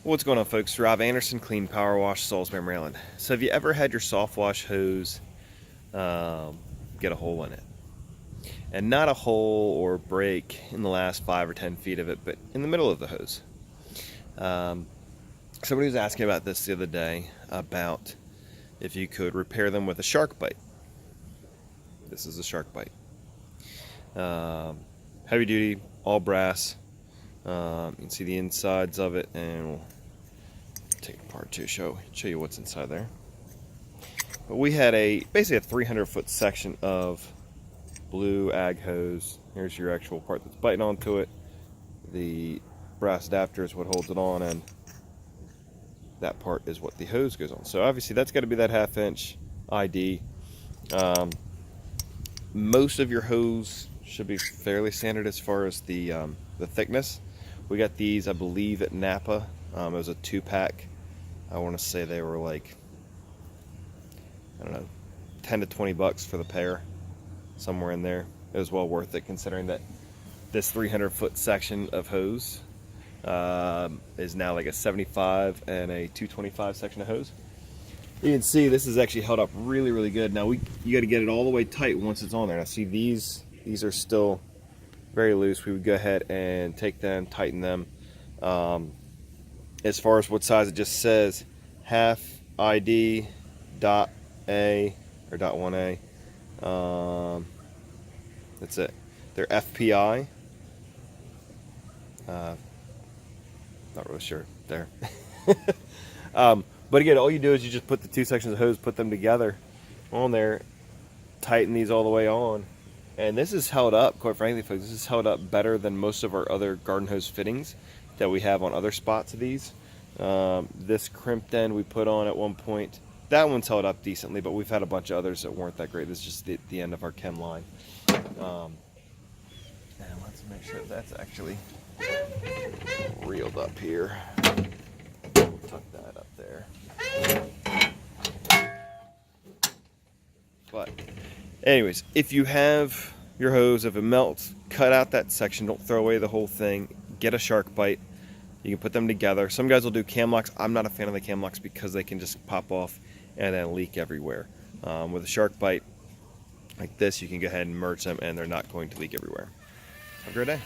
What's going on, folks? Rob Anderson, Clean Power Wash, Salisbury, Maryland. So have you ever had your soft wash hose get a hole in it? And not a hole or break in the last 5 or 10 feet of it, but in the middle of the hose. Somebody was asking about this the other day, about if you could repair them with a sharkbite. This is a sharkbite. Heavy duty, all brass. You can see the insides of it, and we'll take it apart to show you what's inside there. But we had basically a 300-foot section of blue ag hose. Here's your actual part that's biting onto it. The brass adapter is what holds it on, and that part is what the hose goes on. So obviously that's got to be that 1/2 inch ID. Most of your hose should be fairly standard as far as the thickness. We got these, I believe, at Napa. It was a 2-pack. I want to say they were like, I don't know, 10 to 20 bucks for the pair, somewhere in there. It was well worth it, considering that this 300-foot section of hose is now like a 75 and a 225 section of hose. You can see this is actually held up really, really good. Now you got to get it all the way tight once it's on there. Now see, these are still very loose. We would go ahead and take them, tighten them. As far as what size, it just says half ID dot A or dot 1A. That's it. They're FPI. Not really sure there. But again, all you do is you just put the 2 sections of hose, put them together on there, tighten these all the way on. And this is held up, quite frankly, folks, this is held up better than most of our other garden hose fittings that we have on other spots of these. This crimped end we put on at one point, that one's held up decently, but we've had a bunch of others that weren't that great. This is just the end of our chem line. And let's make sure that's actually reeled up here. We'll tuck that up there. But anyways, if you have your hose, if it melts, cut out that section. Don't throw away the whole thing. Get a sharkbite. You can put them together. Some guys will do cam locks. I'm not a fan of the cam locks because they can just pop off and then leak everywhere. With a sharkbite like this, you can go ahead and merge them and they're not going to leak everywhere. Have a great day.